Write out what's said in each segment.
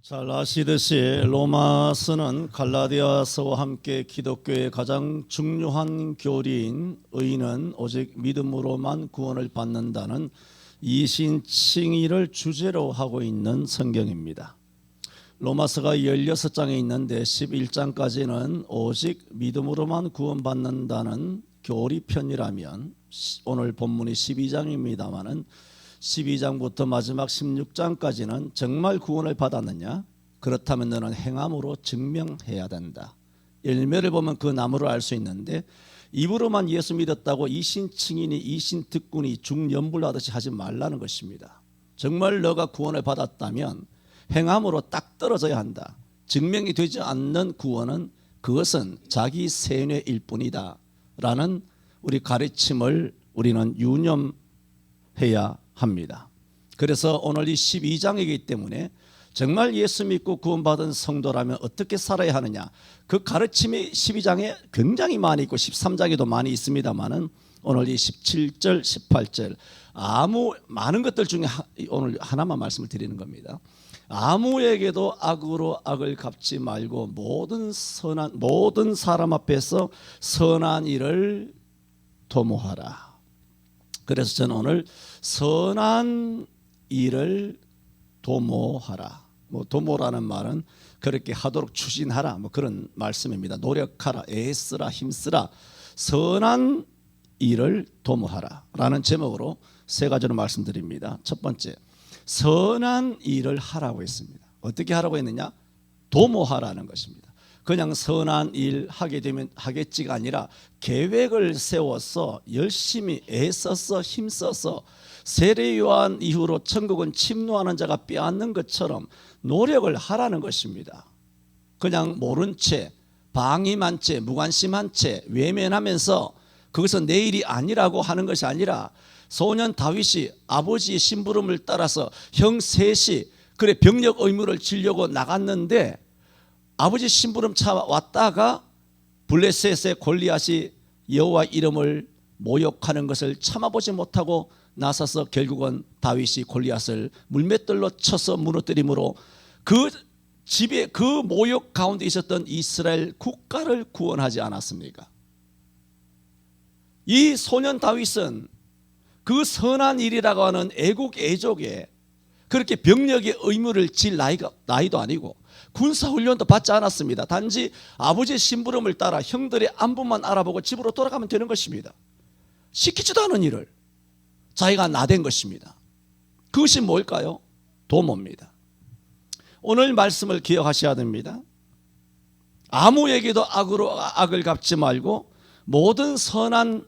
잘 아시듯이 로마서는 갈라디아서와 함께 기독교의 가장 중요한 교리인 의인은 오직 믿음으로만 구원을 받는다는 이신칭의를 주제로 하고 있는 성경입니다. 로마서가 16장에 있는데 11장까지는 오직 믿음으로만 구원받는다는 교리편이라면 오늘 본문이 12장입니다마는 12장부터 마지막 16장까지는 정말 구원을 받았느냐? 그렇다면 너는 행함으로 증명해야 된다. 열매를 보면 그 나무를 알 수 있는데 입으로만 예수 믿었다고 이신칭인이 이신특군이 중연불하듯이 하지 말라는 것입니다. 정말 너가 구원을 받았다면 행함으로 딱 떨어져야 한다. 증명이 되지 않는 구원은 그것은 자기 세뇌일 뿐이다 라는 우리 가르침을 우리는 유념해야 합니다. 그래서 오늘 이 12장이기 때문에 정말 예수 믿고 구원받은 성도라면 어떻게 살아야 하느냐, 그 가르침이 12장에 굉장히 많이 있고 13장에도 많이 있습니다만은 오늘 이 17절 18절 많은 것들 중에 오늘 하나만 말씀을 드리는 겁니다. 아무에게도 악으로 악을 갚지 말고 모든 사람 앞에서 선한 일을 도모하라. 그래서 저는 오늘 선한 일을 도모하라. 도모라는 말은 그렇게 하도록 추진하라. 그런 말씀입니다. 노력하라, 애쓰라, 힘쓰라. 선한 일을 도모하라. 라는 제목으로 세 가지로 말씀드립니다. 첫 번째, 선한 일을 하라고 했습니다. 어떻게 하라고 했느냐? 도모하라는 것입니다. 그냥 선한 일 하게 되면 하겠지가 아니라 계획을 세워서 열심히 애써서 힘써서 세례 요한 이후로 천국은 침노하는 자가 빼앗는 것처럼 노력을 하라는 것입니다. 그냥 모른 채, 방임한 채, 무관심한 채 외면하면서 그것은 내 일이 아니라고 하는 것이 아니라 소년 다윗이 아버지의 심부름을 따라서 형 셋이 그래 병력 의무를 지려고 나갔는데 아버지 심부름 차 왔다가 블레셋의 골리앗이 여호와 이름을 모욕하는 것을 참아보지 못하고 나서서 결국은 다윗이 골리앗을 물맷돌로 쳐서 무너뜨림으로 그 집에 그 모욕 가운데 있었던 이스라엘 국가를 구원하지 않았습니까? 이 소년 다윗은 그 선한 일이라고 하는 애국 애족에 그렇게 병력의 의무를 질 나이도 아니고 군사훈련도 받지 않았습니다. 단지 아버지의 심부름을 따라 형들의 안부만 알아보고 집으로 돌아가면 되는 것입니다. 시키지도 않은 일을 자기가 나댄 것입니다. 그것이 뭘까요? 도모입니다. 오늘 말씀을 기억하셔야 됩니다. 아무에게도 악으로 악을 갚지 말고 모든 사람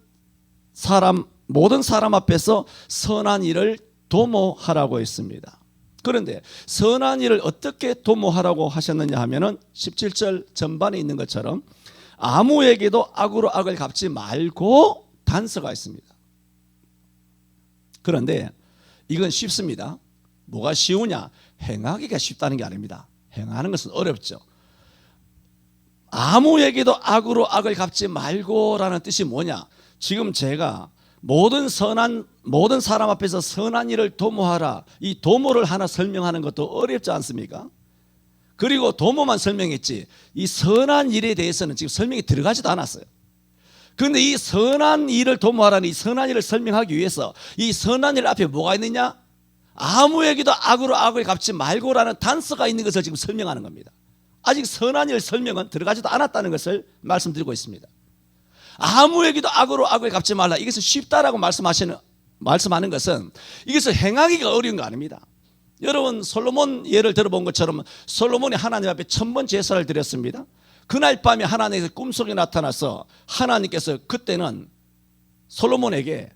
앞에서 선한 일을 도모하라고 했습니다. 그런데 선한 일을 어떻게 도모하라고 하셨느냐 하면은 17절 전반에 있는 것처럼 아무에게도 악으로 악을 갚지 말고 단서가 있습니다. 그런데 이건 쉽습니다. 뭐가 쉬우냐? 행하기가 쉽다는 게 아닙니다. 행하는 것은 어렵죠. 아무에게도 악으로 악을 갚지 말고라는 뜻이 뭐냐? 지금 제가 모든 사람 앞에서 선한 일을 도모하라. 이 도모를 하나 설명하는 것도 어렵지 않습니까? 그리고 도모만 설명했지 이 선한 일에 대해서는 지금 설명이 들어가지도 않았어요. 그런데 이 선한 일을 도모하라는 이 선한 일을 설명하기 위해서 이 선한 일 앞에 뭐가 있느냐? 아무에게도 악으로 악을 갚지 말고라는 단서가 있는 것을 지금 설명하는 겁니다. 아직 선한 일 설명은 들어가지도 않았다는 것을 말씀드리고 있습니다. 아무에게도 악으로 악을 갚지 말라. 이것은 쉽다라고 말씀하는 것은 이것을 행하기가 어려운 거 아닙니다. 여러분 솔로몬 예를 들어본 것처럼 솔로몬이 하나님 앞에 천번 제사를 드렸습니다. 그날 밤에 하나님께서 꿈속에 나타나서 하나님께서 그때는 솔로몬에게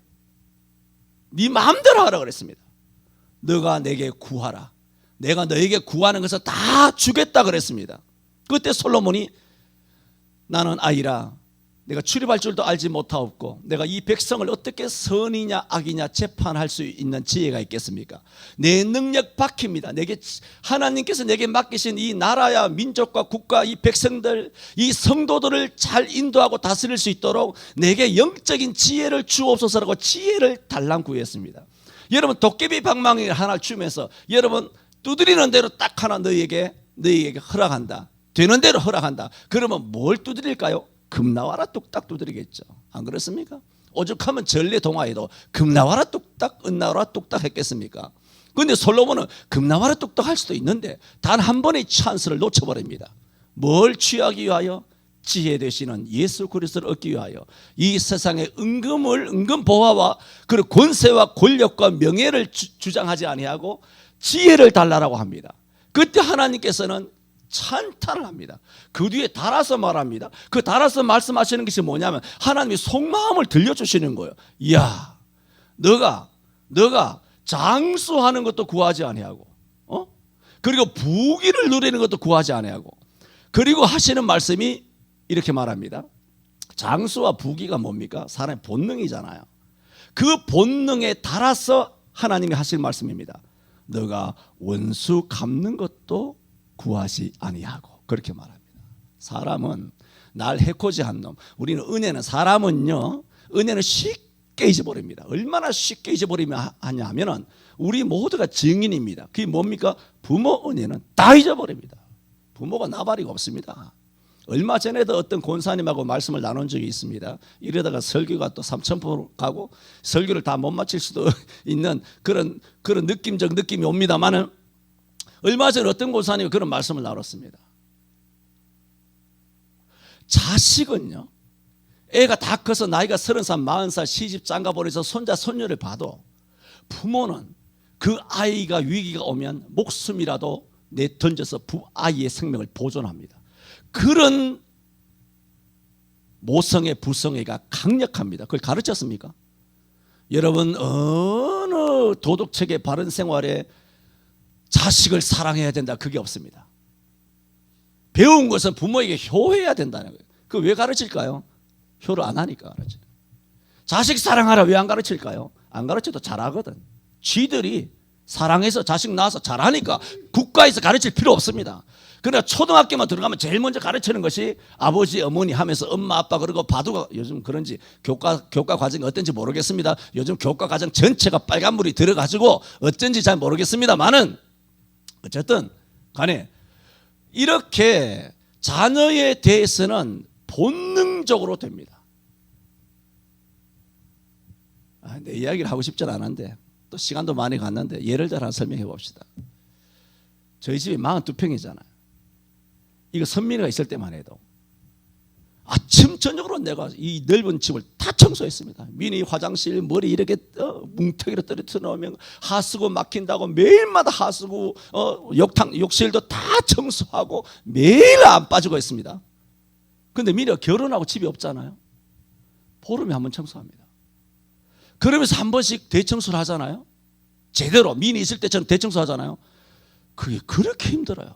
네 마음대로 하라 그랬습니다. 너가 내게 구하라. 내가 너에게 구하는 것을 다 주겠다 그랬습니다. 그때 솔로몬이 나는 아이라 내가 출입할 줄도 알지 못하옵고 내가 이 백성을 어떻게 선이냐 악이냐 재판할 수 있는 지혜가 있겠습니까? 내 능력 밖입니다. 하나님께서 내게 맡기신 이 나라야 민족과 국가 이 백성들 이 성도들을 잘 인도하고 다스릴 수 있도록 내게 영적인 지혜를 주옵소서라고 지혜를 달랑 구했습니다. 여러분 도깨비 방망이를 하나 주면서 여러분 두드리는 대로 딱 하나 너희에게 허락한다. 되는 대로 허락한다. 그러면 뭘 두드릴까요? 금 나와라 뚝딱 두드리겠죠. 안 그렇습니까? 오죽하면 전래 동화에도 금 나와라 뚝딱 은 나와라 뚝딱 했겠습니까? 그런데 솔로몬은 금 나와라 뚝딱 할 수도 있는데 단 한 번의 찬스를 놓쳐버립니다. 뭘 취하기 위하여? 지혜 되시는 예수 그리스도를 얻기 위하여 이 세상의 은금 보화와 그리고 권세와 권력과 명예를 주장하지 아니하고 지혜를 달라라고 합니다. 그때 하나님께서는 찬탄을 합니다. 그 뒤에 달아서 말합니다. 그 달아서 말씀하시는 것이 뭐냐면 하나님이 속마음을 들려주시는 거예요. 이야, 너가 장수하는 것도 구하지 아니하고, 그리고 부귀를 누리는 것도 구하지 아니하고, 그리고 하시는 말씀이 이렇게 말합니다. 장수와 부귀가 뭡니까? 사람의 본능이잖아요. 그 본능에 달아서 하나님이 하실 말씀입니다. 너가 원수 갚는 것도 구하지 아니하고, 그렇게 말합니다. 사람은 날 해코지한 놈, 우리는 사람은요, 은혜는 쉽게 잊어버립니다. 얼마나 쉽게 잊어버리면 하냐 하면은 우리 모두가 증인입니다. 그게 뭡니까? 부모 은혜는 다 잊어버립니다. 부모가 나발이가 없습니다. 얼마 전에도 어떤 권사님하고 말씀을 나눈 적이 있습니다. 이러다가 설교가 또 삼천포로 가고 설교를 다 못 마칠 수도 있는 그런 느낌적 느낌이 옵니다만은, 얼마 전에 어떤 권사님이 그런 말씀을 나눴습니다. 자식은요, 애가 다 커서 나이가 30살, 40살 시집 장가 보내서 손자, 손녀를 봐도 부모는 그 아이가 위기가 오면 목숨이라도 내던져서 아이의 생명을 보존합니다. 그런 모성애, 부성애가 강력합니다. 그걸 가르쳤습니까? 여러분, 어느 도덕책의 바른 생활에 자식을 사랑해야 된다, 그게 없습니다. 배운 것은 부모에게 효해야 된다는 거예요. 그거 왜 가르칠까요? 효를 안 하니까 가르쳐요. 자식 사랑하라 왜 안 가르칠까요? 안 가르쳐도 잘하거든. 쥐들이 사랑해서 자식 낳아서 잘하니까 국가에서 가르칠 필요 없습니다. 그러나 초등학교만 들어가면 제일 먼저 가르치는 것이 아버지, 어머니 하면서 엄마, 아빠, 그리고 바둑가, 요즘 그런지 교과 과정이 어떤지 모르겠습니다. 요즘 교과 과정 전체가 빨간물이 들어가지고 어쩐지 잘 모르겠습니다만은 어쨌든 간에 이렇게 자녀에 대해서는 본능적으로 됩니다. 내 이야기를 하고 싶진 않은데 또 시간도 많이 갔는데 예를 들어 하나 설명해 봅시다. 저희 집이 42평이잖아요. 이거 선민이가 있을 때만 해도 아침 저녁으로 내가 이 넓은 집을 다 청소했습니다. 미니 화장실 머리 이렇게 뭉텅이로 떨어뜨려 놓으면 하수구 막힌다고 매일마다 하수구 욕실도 다 청소하고 매일 안 빠지고 있습니다. 그런데 미니가 결혼하고 집이 없잖아요. 보름에 한 번 청소합니다. 그러면서 한 번씩 대청소를 하잖아요. 제대로 미니 있을 때처럼 대청소 하잖아요. 그게 그렇게 힘들어요.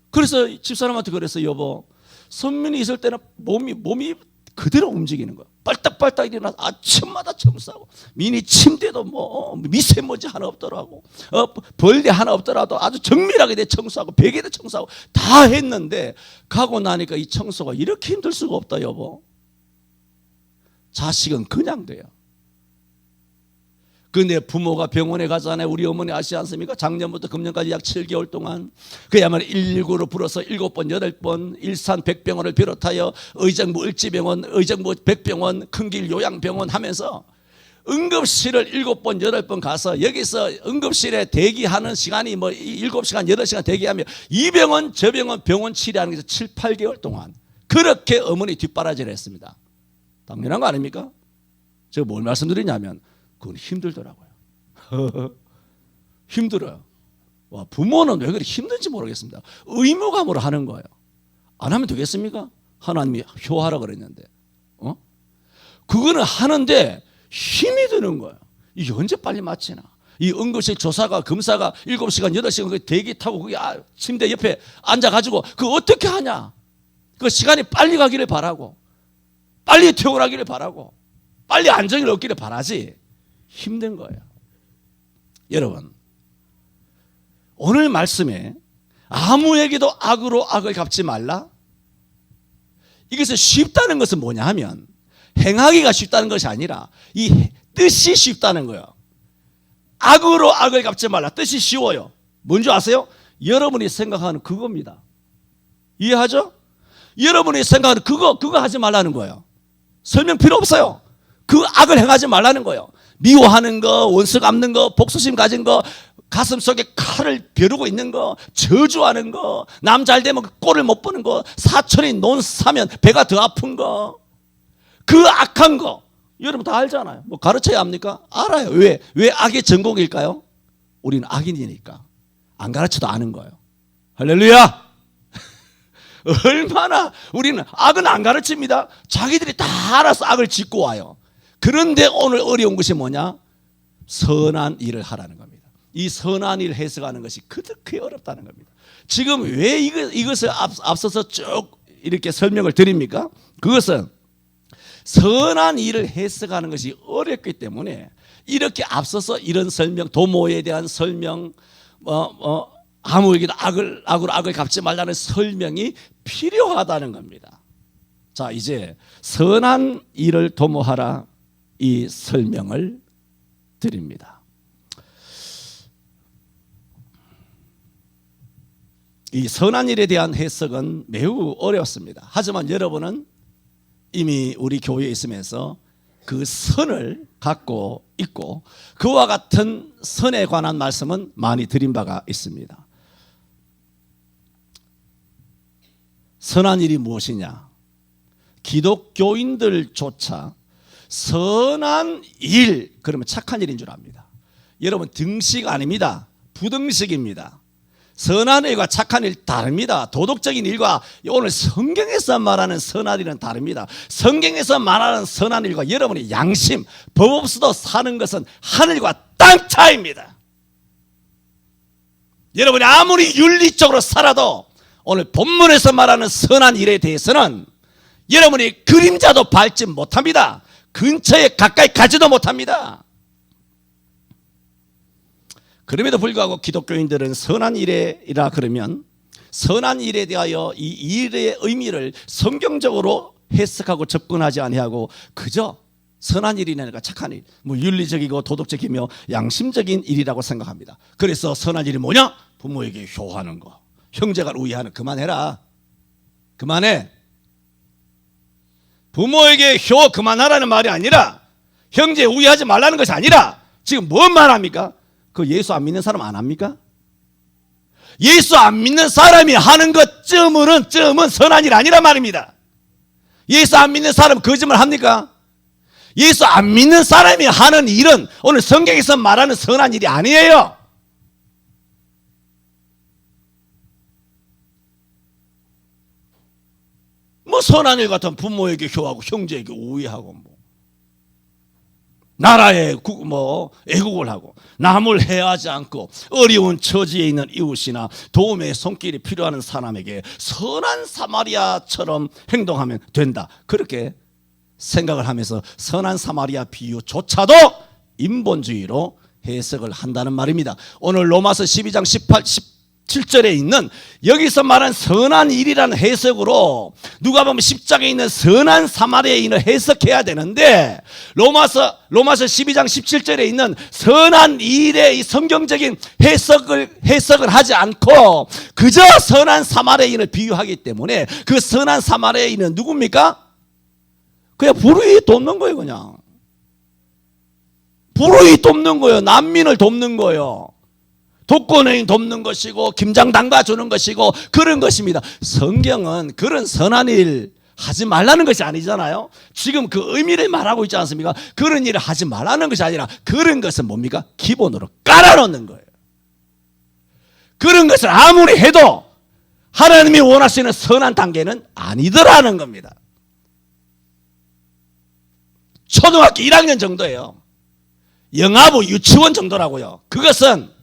그래서 집사람한테 그랬어요. 여보, 선민이 있을 때는 몸이 그대로 움직이는 거야. 빨딱빨딱 일어나서 아침마다 청소하고, 미니 침대도 뭐 미세먼지 하나 없더라고, 벌레 하나 없더라도 아주 정밀하게 내 청소하고 베개도 청소하고 다 했는데 가고 나니까 이 청소가 이렇게 힘들 수가 없다 여보. 자식은 그냥 돼요. 근데 부모가 병원에 가잖아요. 우리 어머니 아시지 않습니까? 작년부터 금년까지 약 7개월 동안 그야말로 119로 불어서 7번, 8번 일산백병원을 비롯하여 의정부 을지병원, 의정부 백병원, 큰길 요양병원 하면서 응급실을 7번, 8번 가서 여기서 응급실에 대기하는 시간이 7시간, 8시간 대기하며 이 병원, 저 병원, 병원 치료하는 게 7, 8개월 동안 그렇게 어머니 뒷바라지를 했습니다. 당연한 거 아닙니까? 제가 뭘 말씀드리냐면 그건 힘들더라고요. 힘들어요. 와, 부모는 왜 그렇게 힘든지 모르겠습니다. 의무감으로 하는 거예요. 안 하면 되겠습니까? 하나님이 효하라 그랬는데. 그거는 하는데 힘이 드는 거예요. 이게 언제 빨리 마치나. 이 응급실 조사가, 검사가 7시간, 8시간 그 대기 타고 거기 침대 옆에 앉아가지고 그거 어떻게 하냐. 그 시간이 빨리 가기를 바라고, 빨리 퇴원하기를 바라고, 빨리 안정을 얻기를 바라지. 힘든 거예요. 여러분, 오늘 말씀에 아무에게도 악으로 악을 갚지 말라. 이것을 쉽다는 것은 뭐냐 하면 행하기가 쉽다는 것이 아니라 이 뜻이 쉽다는 거예요. 악으로 악을 갚지 말라. 뜻이 쉬워요. 뭔지 아세요? 여러분이 생각하는 그겁니다. 이해하죠? 여러분이 생각하는 그거 하지 말라는 거예요. 설명 필요 없어요. 그 악을 행하지 말라는 거예요. 미워하는 거, 원수 갚는 거, 복수심 가진 거, 가슴 속에 칼을 벼르고 있는 거, 저주하는 거, 남 잘 되면 꼴을 못 보는 거, 사촌이 논 사면 배가 더 아픈 거, 그 악한 거 여러분 다 알잖아요. 뭐 가르쳐야 합니까? 알아요. 왜 악의 전공일까요? 우리는 악인이니까 안 가르쳐도 아는 거예요. 할렐루야. 얼마나 우리는 악은 안 가르칩니다. 자기들이 다 알아서 악을 짓고 와요. 그런데 오늘 어려운 것이 뭐냐? 선한 일을 하라는 겁니다. 이 선한 일을 해석하는 것이 그렇게 어렵다는 겁니다. 지금 왜 이것을 앞서서 쭉 이렇게 설명을 드립니까? 그것은 선한 일을 해석하는 것이 어렵기 때문에 이렇게 앞서서 이런 설명, 도모에 대한 설명, 아무에게도 악을 갚지 말라는 설명이 필요하다는 겁니다. 자, 이제 선한 일을 도모하라, 이 설명을 드립니다. 이 선한 일에 대한 해석은 매우 어렵습니다. 하지만 여러분은 이미 우리 교회에 있으면서 그 선을 갖고 있고 그와 같은 선에 관한 말씀은 많이 드린 바가 있습니다. 선한 일이 무엇이냐? 기독교인들조차 선한 일, 그러면 착한 일인 줄 압니다. 여러분, 등식 아닙니다. 부등식입니다. 선한 일과 착한 일 다릅니다. 도덕적인 일과 오늘 성경에서 말하는 선한 일은 다릅니다. 성경에서 말하는 선한 일과 여러분의 양심, 법 없어도 사는 것은 하늘과 땅 차이입니다. 여러분이 아무리 윤리적으로 살아도 오늘 본문에서 말하는 선한 일에 대해서는 여러분이 그림자도 밟지 못합니다. 근처에 가까이 가지도 못합니다. 그럼에도 불구하고 기독교인들은 선한 일이라 그러면 선한 일에 대하여 이 일의 의미를 성경적으로 해석하고 접근하지 아니하고 그저 선한 일이니까 착한 일, 뭐 윤리적이고 도덕적이며 양심적인 일이라고 생각합니다. 그래서 선한 일이 뭐냐? 부모에게 효하는 거, 형제가 우애하는, 그만해라, 그만해. 부모에게 효 그만하라는 말이 아니라 형제 우애하지 말라는 것이 아니라 지금 뭔 말합니까? 그 예수 안 믿는 사람 안 합니까? 예수 안 믿는 사람이 하는 것쯤은 선한 일 아니란 말입니다. 예수 안 믿는 사람 거짓말 합니까? 예수 안 믿는 사람이 하는 일은 오늘 성경에서 말하는 선한 일이 아니에요. 뭐 선한 일 같은 부모에게 효하고 형제에게 우애하고 뭐 나라에 애국을 하고 남을 해하지 않고 어려운 처지에 있는 이웃이나 도움의 손길이 필요한 사람에게 선한 사마리아처럼 행동하면 된다, 그렇게 생각을 하면서 선한 사마리아 비유조차도 인본주의로 해석을 한다는 말입니다. 오늘 로마서 12장 17절에 있는 여기서 말한 선한 일이라는 해석으로 누가 보면 십장에 있는 선한 사마리아인을 해석해야 되는데 로마서 12장 17절에 있는 선한 일의 이 성경적인 해석을 하지 않고 그저 선한 사마리아인을 비유하기 때문에 그 선한 사마리아인은 누굽니까? 그냥 불의히 돕는 거예요. 그냥 불의히 돕는 거예요. 난민을 돕는 거예요. 독거노인 돕는 것이고 김장 담가주는 것이고 그런 것입니다. 성경은 그런 선한 일 하지 말라는 것이 아니잖아요. 지금 그 의미를 말하고 있지 않습니까? 그런 일을 하지 말라는 것이 아니라 그런 것은 뭡니까? 기본으로 깔아놓는 거예요. 그런 것을 아무리 해도 하나님이 원하시는 선한 단계는 아니더라는 겁니다. 초등학교 1학년 정도예요. 영아부 유치원 정도라고요. 그것은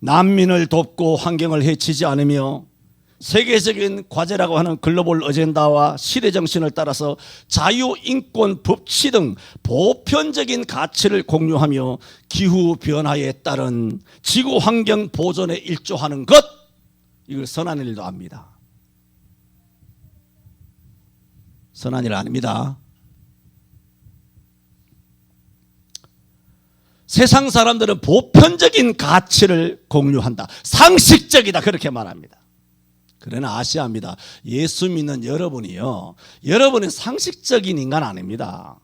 난민을 돕고 환경을 해치지 않으며 세계적인 과제라고 하는 글로벌 어젠다와 시대 정신을 따라서 자유, 인권, 법치 등 보편적인 가치를 공유하며 기후 변화에 따른 지구 환경 보존에 일조하는 것, 이걸 선한 일도 압니다. 선한 일 아닙니다. 세상 사람들은 보편적인 가치를 공유한다. 상식적이다. 그렇게 말합니다. 그러나 아시아입니다. 예수 믿는 여러분이요. 여러분은 상식적인 인간 아닙니다.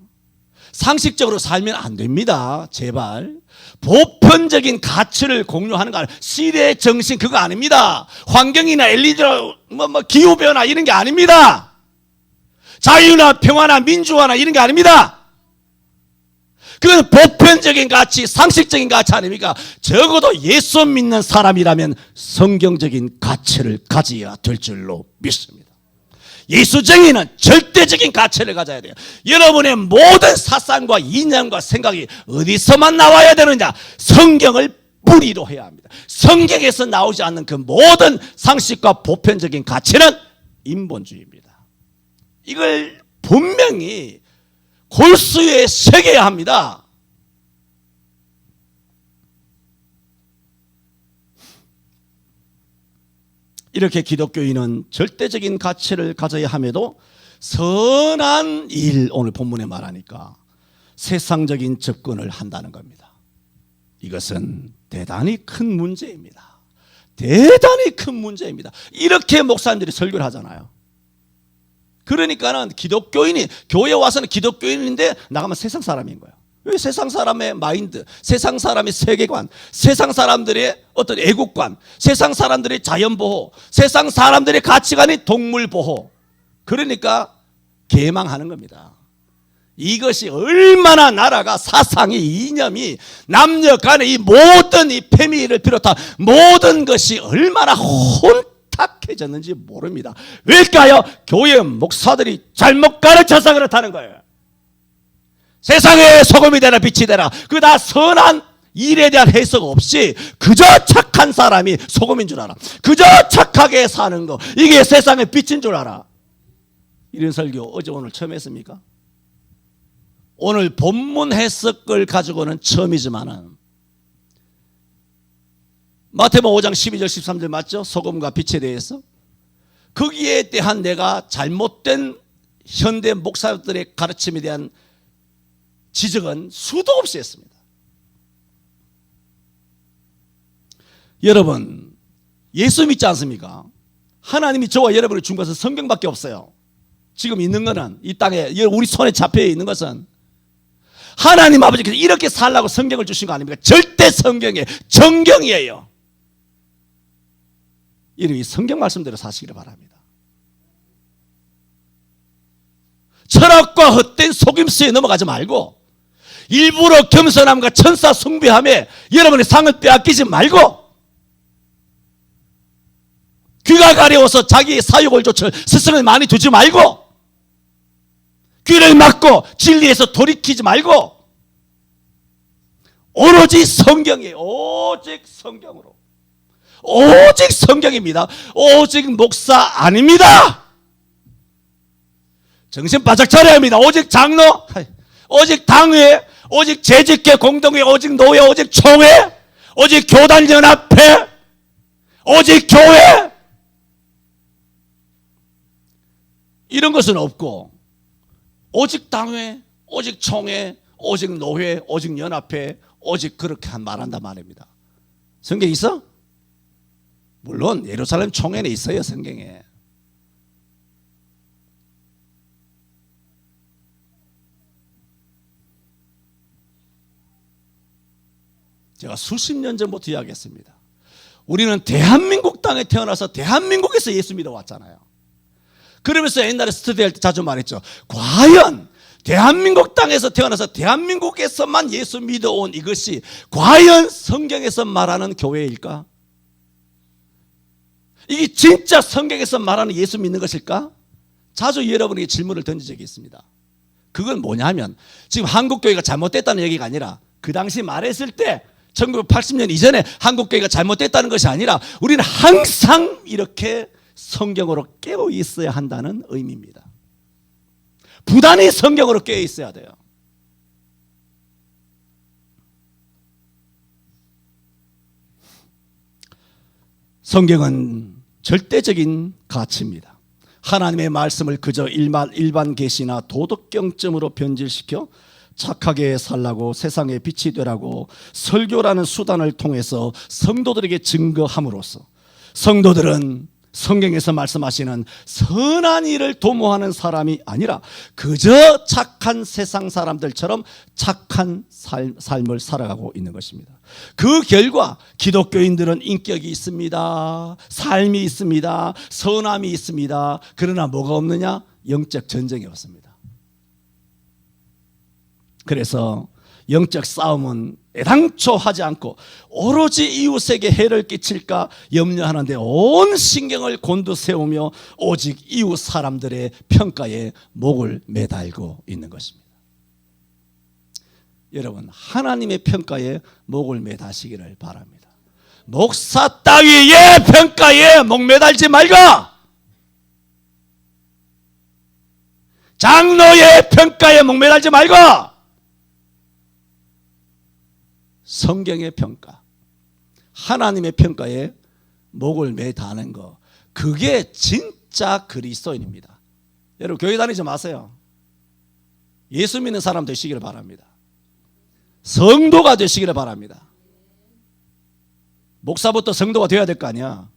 상식적으로 살면 안 됩니다. 제발. 보편적인 가치를 공유하는 거 아니에요. 시대의 정신 그거 아닙니다. 환경이나 엘리트나 기후변화 이런 게 아닙니다. 자유나 평화나 민주화나 이런 게 아닙니다. 그건 보편적인 가치, 상식적인 가치 아닙니까? 적어도 예수 믿는 사람이라면 성경적인 가치를 가져야 될 줄로 믿습니다. 예수쟁이는 절대적인 가치를 가져야 돼요. 여러분의 모든 사상과 이념과 생각이 어디서만 나와야 되느냐? 성경을 뿌리로 해야 합니다. 성경에서 나오지 않는 그 모든 상식과 보편적인 가치는 인본주의입니다. 이걸 분명히 골수에 새겨야 합니다. 이렇게 기독교인은 절대적인 가치를 가져야 함에도 선한 일, 오늘 본문에 말하니까 세상적인 접근을 한다는 겁니다. 이것은 대단히 큰 문제입니다. 대단히 큰 문제입니다. 이렇게 목사님들이 설교를 하잖아요. 그러니까는 기독교인이 교회 와서는 기독교인인데 나가면 세상 사람인 거예요. 왜 세상 사람의 마인드, 세상 사람의 세계관, 세상 사람들의 어떤 애국관, 세상 사람들의 자연보호, 세상 사람들의 가치관이 동물보호. 그러니까 개망하는 겁니다. 이것이 얼마나 나라가 사상이 이념이 남녀 간의 이 모든 이 패미를 비롯한 모든 것이 얼마나 혼탁해졌는지 모릅니다. 왜일까요? 교회 목사들이 잘못 가르쳐서 그렇다는 거예요. 세상에 소금이 되라 빛이 되라. 그 다 선한 일에 대한 해석 없이 그저 착한 사람이 소금인 줄 알아. 그저 착하게 사는 거 이게 세상의 빛인 줄 알아. 이런 설교 어제 오늘 처음 했습니까? 오늘 본문 해석을 가지고는 처음이지만은 마태복음 5장 12절 13절 맞죠? 소금과 빛에 대해서 거기에 대한 내가 잘못된 현대 목사들의 가르침에 대한 지적은 수도 없이 했습니다. 여러분 예수 믿지 않습니까? 하나님이 저와 여러분을 준 것은 성경밖에 없어요. 지금 있는 것은 이 땅에 우리 손에 잡혀 있는 것은 하나님 아버지께서 이렇게 살라고 성경을 주신 거 아닙니까? 절대 성경의 정경이에요. 이 성경 말씀대로 사시기를 바랍니다. 철학과 헛된 속임수에 넘어가지 말고 일부러 겸손함과 천사 숭배함에 여러분의 상을 빼앗기지 말고 귀가 가려워서 자기의 사욕을 좇을 스승을 많이 두지 말고 귀를 막고 진리에서 돌이키지 말고 오로지 성경이에요. 오직 성경으로. 오직 성경입니다. 오직 목사 아닙니다. 정신 바짝 차려야 합니다. 오직 장로, 오직 당회, 오직 재직회, 공동회, 오직 노회, 오직 총회, 오직 교단연합회, 오직 교회 이런 것은 없고 오직 당회, 오직 총회, 오직 노회, 오직 연합회, 오직 그렇게 말한단 말입니다. 성경에 있어? 물론 예루살렘 총회는 있어요. 성경에. 제가 수십 년 전부터 이야기했습니다. 우리는 대한민국 땅에 태어나서 대한민국에서 예수 믿어왔잖아요. 그러면서 옛날에 스터디할 때 자주 말했죠. 과연 대한민국 땅에서 태어나서 대한민국에서만 예수 믿어온 이것이 과연 성경에서 말하는 교회일까? 이게 진짜 성경에서 말하는 예수 믿는 것일까? 자주 여러분에게 질문을 던진 적이 있습니다. 그건 뭐냐면 지금 한국교회가 잘못됐다는 얘기가 아니라 그 당시 말했을 때 1980년 이전에 한국교회가 잘못됐다는 것이 아니라 우리는 항상 이렇게 성경으로 깨어 있어야 한다는 의미입니다. 부단히 성경으로 깨어 있어야 돼요. 성경은 절대적인 가치입니다. 하나님의 말씀을 그저 일반 계시나 도덕 경점으로 변질시켜 착하게 살라고 세상에 빛이 되라고 설교라는 수단을 통해서 성도들에게 증거함으로써 성도들은 성경에서 말씀하시는 선한 일을 도모하는 사람이 아니라 그저 착한 세상 사람들처럼 착한 삶을 살아가고 있는 것입니다. 그 결과 기독교인들은 인격이 있습니다. 삶이 있습니다. 선함이 있습니다. 그러나 뭐가 없느냐? 영적 전쟁이 없습니다. 그래서 영적 싸움은 애당초 하지 않고 오로지 이웃에게 해를 끼칠까 염려하는데 온 신경을 곤두세우며 오직 이웃 사람들의 평가에 목을 매달고 있는 것입니다. 여러분, 하나님의 평가에 목을 매다시기를 바랍니다. 목사 따위의 평가에 목 매달지 말고 장로의 평가에 목 매달지 말고 성경의 평가, 하나님의 평가에 목을 매다는 거, 그게 진짜 그리스도인입니다. 여러분, 교회 다니지 마세요. 예수 믿는 사람 되시기를 바랍니다. 성도가 되시기를 바랍니다. 목사부터 성도가 되어야 될 거 아니야.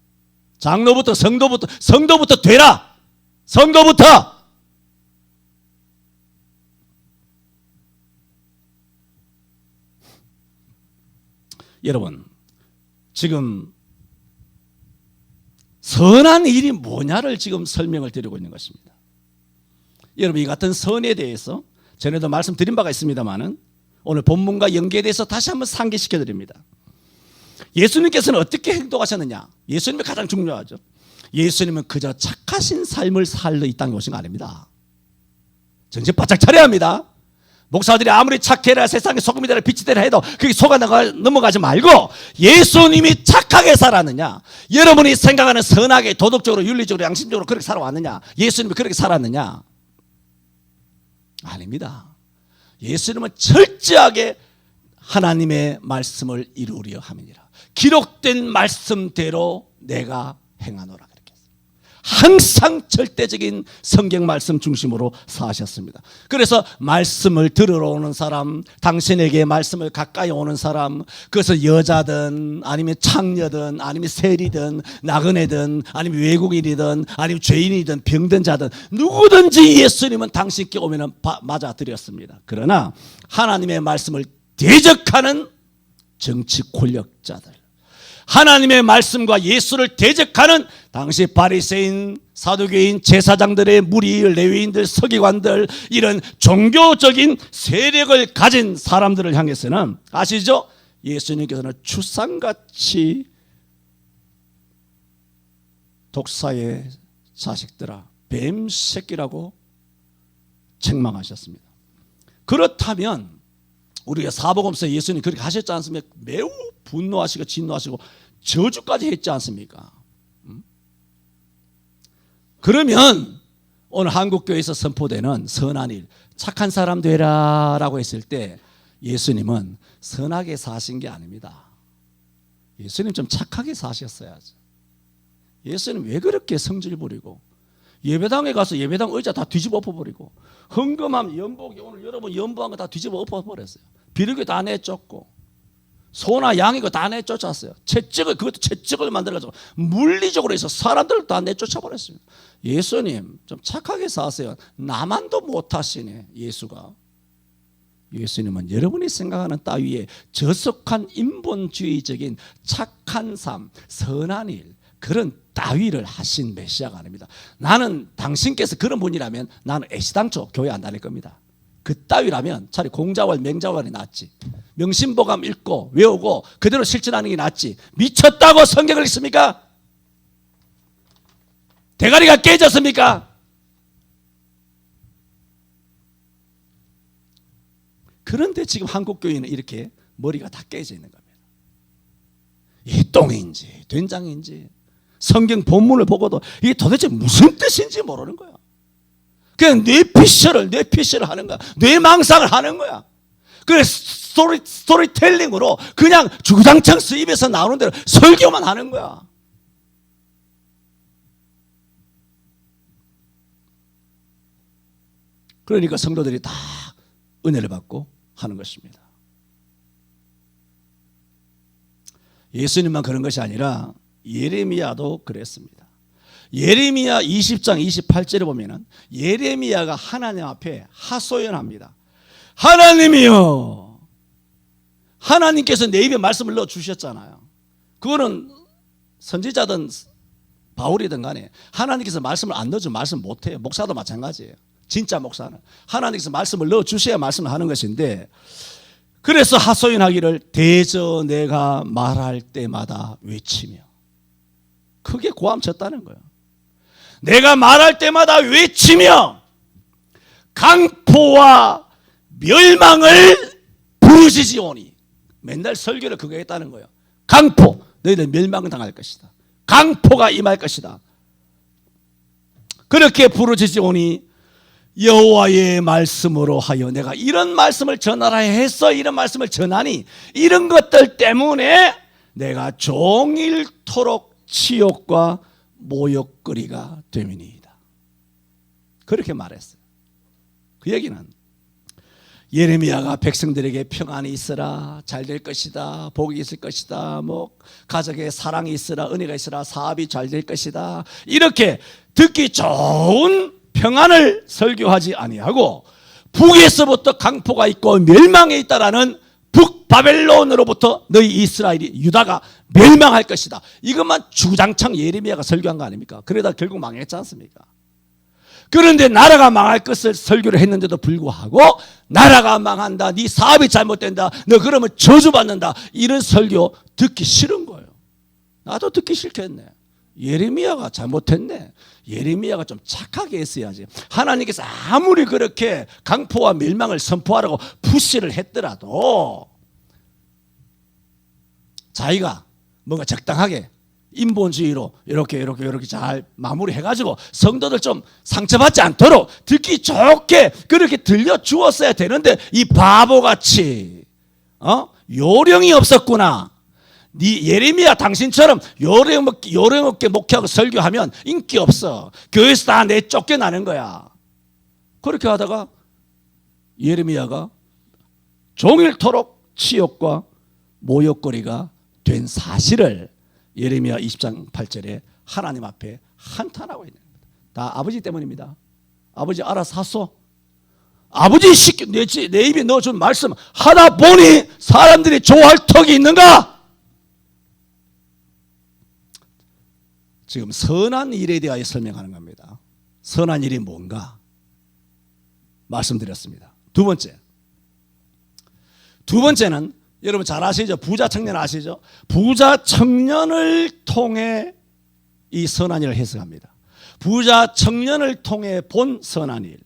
장로부터 성도부터 되라. 성도부터. 여러분, 지금 선한 일이 뭐냐를 지금 설명을 드리고 있는 것입니다. 여러분, 이 같은 선에 대해서 전에도 말씀드린 바가 있습니다만은 오늘 본문과 연계돼서 다시 한번 상기시켜 드립니다. 예수님께서는 어떻게 행동하셨느냐? 예수님이 가장 중요하죠. 예수님은 그저 착하신 삶을 살러 이 땅에 오신 거 아닙니다. 정신 바짝 차려야 합니다. 목사들이 아무리 착해라 세상에 소금이 되라 빛이 되라 해도 그게 속아 넘어가지 말고 예수님이 착하게 살았느냐, 여러분이 생각하는 선하게 도덕적으로 윤리적으로 양심적으로 그렇게 살아왔느냐, 예수님이 그렇게 살았느냐? 아닙니다. 예수님은 철저하게 하나님의 말씀을 이루려 함이니라. 기록된 말씀대로 내가 행하노라. 항상 절대적인 성경 말씀 중심으로 사셨습니다. 그래서 말씀을 들으러 오는 사람, 당신에게 말씀을 가까이 오는 사람, 그것은 여자든 아니면 창녀든 아니면 세리든 나그네든 아니면 외국인이든 아니면 죄인이든 병든 자든 누구든지 예수님은 당신께 오면 맞아들였습니다. 그러나 하나님의 말씀을 대적하는 정치 권력자들, 하나님의 말씀과 예수를 대적하는 당시 바리새인, 사두개인, 제사장들의 무리, 레위인들, 서기관들, 이런 종교적인 세력을 가진 사람들을 향해서는 아시죠? 예수님께서는 추상같이 독사의 자식들아, 뱀 새끼라고 책망하셨습니다. 그렇다면 우리가 사복음서에 예수님 그렇게 하셨지 않습니까? 매우 분노하시고 진노하시고 저주까지 했지 않습니까? 그러면 오늘 한국교회에서 선포되는 선한 일, 착한 사람 되라라고 했을 때 예수님은 선하게 사신 게 아닙니다. 예수님 좀 착하게 사셨어야죠. 예수님 왜 그렇게 성질 부리고 예배당에 가서 예배당 의자 다 뒤집어 엎어버리고 헌금하면 연복이 오늘 여러분 연보한 거 다 뒤집어 엎어버렸어요. 비둘기 다 내쫓고 소나 양이고 다 내쫓았어요. 그것도 채찍을 만들어가지고 물리적으로 해서 사람들을 다 내쫓아버렸습니다. 예수님 좀 착하게 사세요. 나만도 못하시네. 예수님은 여러분이 생각하는 따위에 저속한 인본주의적인 착한 삶, 선한 일, 그런 따위를 하신 메시아가 아닙니다. 나는 당신께서 그런 분이라면 나는 애시당초 교회 안 다닐 겁니다. 그 따위라면 차라리 공자월 맹자월이 낫지. 명심보감 읽고 외우고 그대로 실천하는 게 낫지. 미쳤다고 성경을 읽습니까? 대가리가 깨졌습니까? 그런데 지금 한국교회는 이렇게 머리가 다 깨져 있는 겁니다. 이 똥인지 된장인지 성경 본문을 보고도 이게 도대체 무슨 뜻인지 모르는 거야. 그냥 뇌피셜을 하는 거야. 뇌망상을 하는 거야. 그래서 스토리텔링으로 그냥 주구장창 입에서 나오는 대로 설교만 하는 거야. 그러니까 성도들이 다 은혜를 받고 하는 것입니다. 예수님만 그런 것이 아니라 예레미야도 그랬습니다. 예레미야 20장 28절에 보면은 예레미야가 하나님 앞에 하소연합니다. 하나님이여, 하나님께서 내 입에 말씀을 넣어 주셨잖아요. 그거는 선지자든 바울이든 간에 하나님께서 말씀을 안 넣어주면 말씀 못해요. 목사도 마찬가지예요. 진짜 목사는 하나님께서 말씀을 넣어 주셔야 말씀을 하는 것인데, 그래서 하소연하기를 대저 내가 말할 때마다 외치며, 크게 고함쳤다는 거예요. 내가 말할 때마다 외치며 강포와 멸망을 부르짖으오니. 맨날 설교를 그거 했다는 거예요. 강포, 너희들 멸망을 당할 것이다. 강포가 임할 것이다. 그렇게 부르짖으오니 여호와의 말씀으로 하여 내가 이런 말씀을 전하라 해서 이런 말씀을 전하니, 이런 것들 때문에 내가 종일토록 치욕과 모욕거리가 됨이니이다. 그렇게 말했어요. 그 얘기는 예레미야가 백성들에게 평안이 있으라, 잘 될 것이다, 복이 있을 것이다, 뭐 가족에 사랑이 있으라, 은혜가 있으라, 사업이 잘 될 것이다, 이렇게 듣기 좋은 평안을 설교하지 아니하고 북에서부터 강포가 있고 멸망에 있다라는 북바벨론으로부터 너희 이스라엘이, 유다가 멸망할 것이다, 이것만 주장창 예레미야가 설교한 거 아닙니까? 그러다 결국 망했지 않습니까? 그런데 나라가 망할 것을 설교를 했는데도 불구하고 나라가 망한다, 네 사업이 잘못된다, 너 그러면 저주받는다, 이런 설교 듣기 싫은 거예요. 나도 듣기 싫겠네. 예레미야가 잘못했네. 예레미야가 좀 착하게 했어야지. 하나님께서 아무리 그렇게 강포와 멸망을 선포하라고 푸시를 했더라도 자기가 뭔가 적당하게 인본주의로 이렇게 잘 마무리해가지고 성도들 좀 상처받지 않도록 듣기 좋게 그렇게 들려주었어야 되는데, 이 바보같이 요령이 없었구나. 네 예레미야 당신처럼 요령 없게 목회하고 설교하면 인기 없어. 교회에서 다 내쫓겨나는 거야. 그렇게 하다가 예레미야가 종일토록 치욕과 모욕거리가 된 사실을 예레미야 20장 8절에 하나님 앞에 한탄하고 있는 겁니다. 다 아버지 때문입니다. 아버지 알아서 하소. 아버지 내 입에 넣어준 말씀 하다 보니 사람들이 좋아할 턱이 있는가? 지금 선한 일에 대하여 설명하는 겁니다. 선한 일이 뭔가 말씀드렸습니다. 두 번째는 여러분 잘 아시죠? 부자 청년 아시죠? 부자 청년을 통해 이 선한 일을 해석합니다. 부자 청년을 통해 본 선한 일.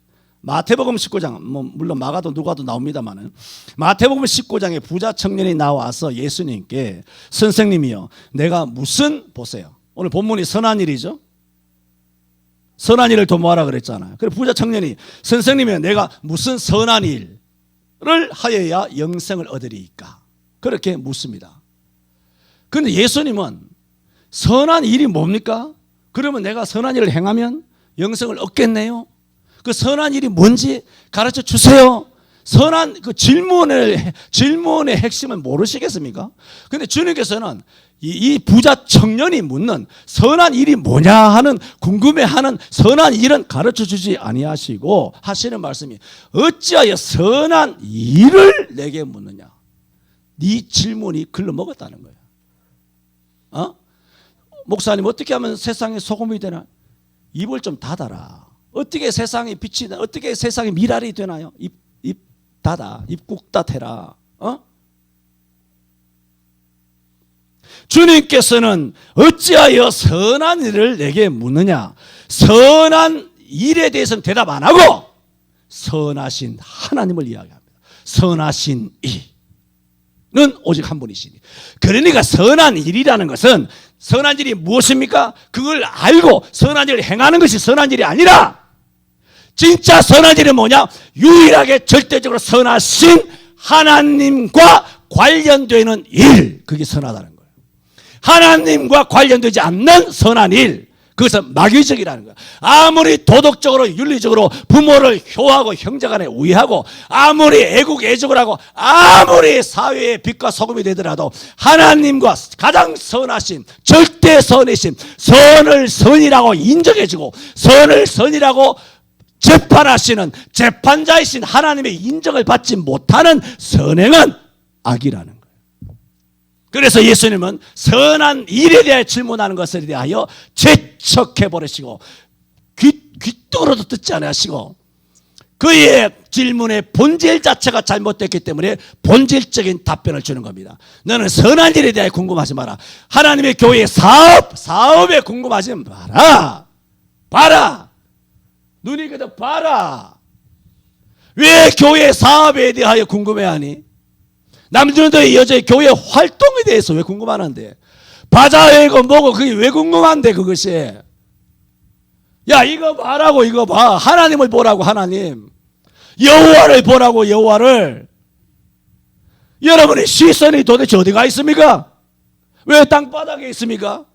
마태복음 19장, 물론 마가도 누가도 나옵니다만은 마태복음 19장에 부자 청년이 나와서 예수님께 선생님이요, 내가 무슨, 보세요. 오늘 본문이 선한 일이죠. 선한 일을 도모하라 그랬잖아요. 그래서 부자 청년이 선생님이요, 내가 무슨 선한 일을 하여야 영생을 얻으리이까? 그렇게 묻습니다. 그런데 예수님은 선한 일이 뭡니까? 그러면 내가 선한 일을 행하면 영생을 얻겠네요. 그 선한 일이 뭔지 가르쳐 주세요. 선한 그 질문의 핵심은 모르시겠습니까? 그런데 주님께서는 이 부자 청년이 묻는 선한 일이 뭐냐 하는 궁금해하는 선한 일은 가르쳐 주지 아니하시고 하시는 말씀이, 어찌하여 선한 일을 내게 묻느냐? 네 질문이 글로 먹었다는 거예요. 목사님 어떻게 하면 세상에 소금이 되나? 입을 좀 닫아라. 어떻게 세상에 빛이 나? 어떻게 세상에 미랄이 되나요? 입 닫아. 입 꾹 닫아라. 주님께서는 어찌하여 선한 일을 내게 묻느냐? 선한 일에 대해서는 대답 안 하고 선하신 하나님을 이야기합니다. 선하신 이는 오직 한 분이시니. 그러니까 선한 일이라는 것은, 선한 일이 무엇입니까? 그걸 알고 선한 일을 행하는 것이 선한 일이 아니라, 진짜 선한 일은 뭐냐? 유일하게 절대적으로 선하신 하나님과 관련되는 일, 그게 선하다는 거예요. 하나님과 관련되지 않는 선한 일, 그것은 마귀적이라는 거야. 아무리 도덕적으로 윤리적으로 부모를 효하고 형제간에 우애하고 아무리 애국애적을 하고 아무리 사회의 빛과 소금이 되더라도 하나님과 가장 선하신 절대 선이신 선을 선이라고 인정해주고 선을 선이라고 재판하시는 재판자이신 하나님의 인정을 받지 못하는 선행은 악이라는 거예요. 그래서 예수님은 선한 일에 대해 질문하는 것에 대하여 재척해버리시고 귀뚱으로도 듣지 않으시고 그의 질문의 본질 자체가 잘못됐기 때문에 본질적인 답변을 주는 겁니다. 너는 선한 일에 대해 궁금하지 마라. 하나님의 교회의 사업에 궁금하지 마라. 봐라. 눈이 그저 봐라. 왜 교회 사업에 대하여 궁금해하니? 남자들의 여자의 교회 활동에 대해서 왜 궁금하는데? 바자회고 뭐고 그게 왜 궁금한데 그것이? 야 이거 봐라고 이거 봐. 하나님을 보라고 하나님. 여호와를 보라고 여호와를. 여러분의 시선이 도대체 어디가 있습니까? 왜 땅바닥에 있습니까?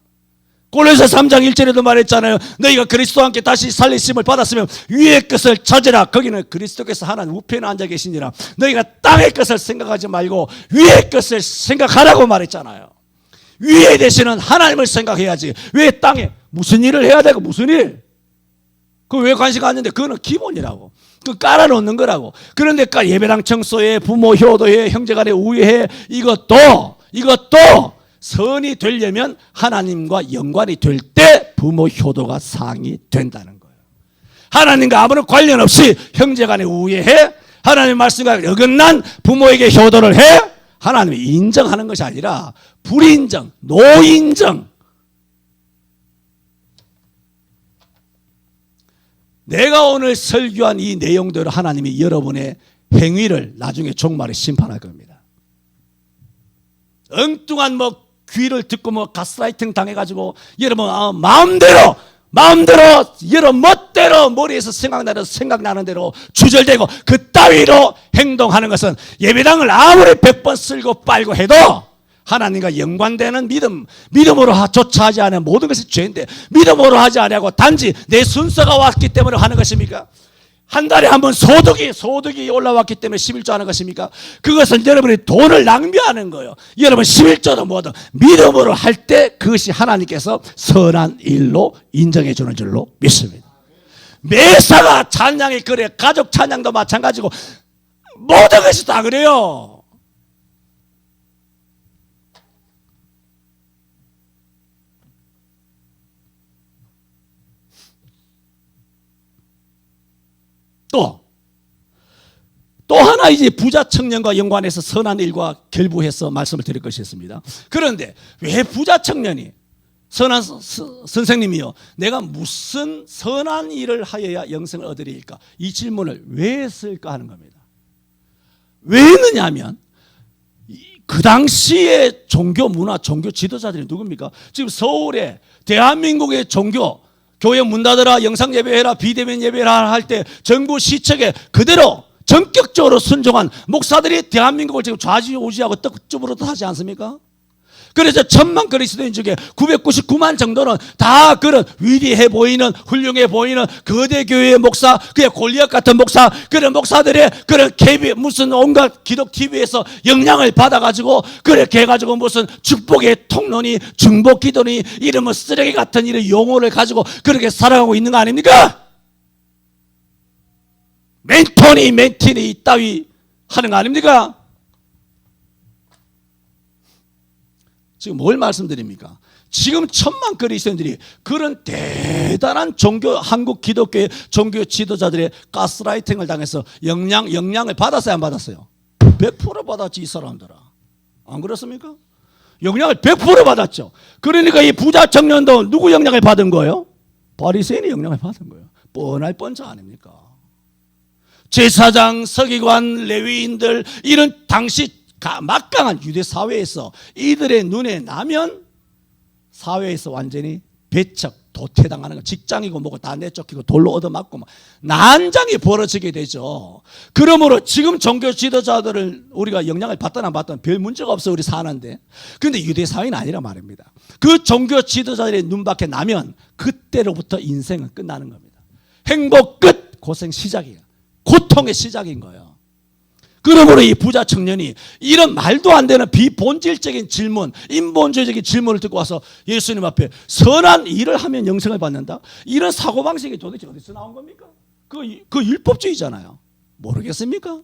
골로새 3장 1절에도 말했잖아요. 너희가 그리스도와 함께 다시 살리심을 받았으면 위의 것을 찾으라. 거기는 그리스도께서 하나님 우편에 앉아 계시니라. 너희가 땅의 것을 생각하지 말고 위의 것을 생각하라고 말했잖아요. 위에 되시는 하나님을 생각해야지. 왜 땅에 무슨 일을 해야 되고 무슨 일? 그거 왜 관심 갖는데? 그거는 기본이라고. 그 깔아놓는 거라고. 그런데 예배당 청소해, 부모 효도해, 형제간에 우애해. 이것도 선이 되려면 하나님과 연관이 될 때 부모 효도가 상이 된다는 거예요. 하나님과 아무런 관련 없이 형제간에 우애해, 하나님 말씀과 어긋난 부모에게 효도를 해, 하나님이 인정하는 것이 아니라 불인정, 노인정. 내가 오늘 설교한 이 내용대로 하나님이 여러분의 행위를 나중에 종말에 심판할 겁니다. 엉뚱한 귀를 듣고 가스라이팅 당해가지고 여러분 마음대로 여러분 멋대로 머리에서 생각나는 대로 주절되고 그 따위로 행동하는 것은 예배당을 아무리 100번 쓸고 빨고 해도 하나님과 연관되는 믿음으로 조차 하지 않은 모든 것이 죄인데 믿음으로 하지 않고 단지 내 순서가 왔기 때문에 하는 것입니까? 한 달에 한 번 소득이 올라왔기 때문에 11조 하는 것입니까? 그것은 여러분이 돈을 낭비하는 거예요. 여러분 11조도 뭐든 믿음으로 할 때 그것이 하나님께서 선한 일로 인정해 주는 줄로 믿습니다. 매사가 찬양이 그래. 가족 찬양도 마찬가지고 모든 것이 다 그래요. 또 하나 이제 부자 청년과 연관해서 선한 일과 결부해서 말씀을 드릴 것이 있습니다. 그런데 왜 부자 청년이 선한 선생님이요, 내가 무슨 선한 일을 하여야 영생을 얻으리일까? 이 질문을 왜 했을까 하는 겁니다. 왜 했느냐면 그 당시에 종교 문화, 종교 지도자들이 누굽니까? 지금 서울에 대한민국의 종교 교회 문 닫으라, 영상 예배해라, 비대면 예배해라 할 때 정부 시책에 그대로 전격적으로 순종한 목사들이 대한민국을 지금 좌지우지하고 떡집으로도 하지 않습니까? 그래서 1000만 그리스도인 중에 999만 정도는 다 그런 위대해 보이는, 훌륭해 보이는 거대 교회의 목사, 그의 골리앗 같은 목사, 그런 목사들의 그런 KB 무슨 온갖 기독 TV에서 영향을 받아가지고 그렇게 해가지고 무슨 축복의 통로니 중복 기도니 이런 뭐 쓰레기 같은 이런 용어를 가지고 그렇게 살아가고 있는 거 아닙니까? 멘토니 멘티니 이따위 하는 거 아닙니까? 지금 뭘 말씀드립니까? 지금 1000만 그리스도인들이 그런 대단한 종교, 한국 기독교의 종교 지도자들의 가스라이팅을 당해서 영향을 받았어요, 안 받았어요? 100% 받았지, 이 사람들아. 안 그렇습니까? 영향을 100% 받았죠. 그러니까 이 부자 청년도 누구 영향을 받은 거예요? 바리새인이 영향을 받은 거예요. 뻔할 뻔자 아닙니까? 제사장, 서기관, 레위인들 이런 당시 막강한 유대 사회에서 이들의 눈에 나면 사회에서 완전히 배척, 도태당하는 거, 직장이고 뭐고 다 내쫓기고 돌로 얻어맞고 막 난장이 벌어지게 되죠. 그러므로 지금 종교 지도자들을 우리가 영향을 받든 안 받든 별 문제가 없어 우리 사는데, 그런데 유대 사회는 아니라 말입니다. 그 종교 지도자들의 눈밖에 나면 그때로부터 인생은 끝나는 겁니다. 행복 끝, 고생 시작이에요. 고통의 시작인 거예요. 그러므로 이 부자 청년이 이런 말도 안 되는 비본질적인 질문, 인본주의적인 질문을 듣고 와서 예수님 앞에 선한 일을 하면 영생을 받는다? 이런 사고방식이 도대체 어디서 나온 겁니까? 그 율법주의잖아요. 모르겠습니까?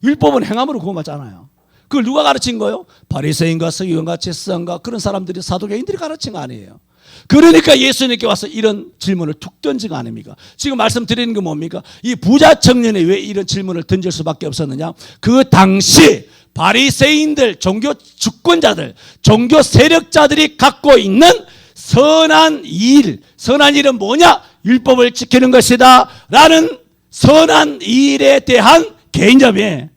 율법은 행함으로 구원받잖아요. 그걸 누가 가르친 거예요? 바리새인과 서기관과 제사장과 그런 사람들이, 사두개인들이 가르친 거 아니에요. 그러니까 예수님께 와서 이런 질문을 툭 던진 거 아닙니까? 지금 말씀드리는 게 뭡니까? 이 부자 청년이 왜 이런 질문을 던질 수밖에 없었느냐? 그 당시 바리새인들, 종교 주권자들, 종교 세력자들이 갖고 있는 선한 일은 뭐냐? 율법을 지키는 것이다 라는 선한 일에 대한 개인점에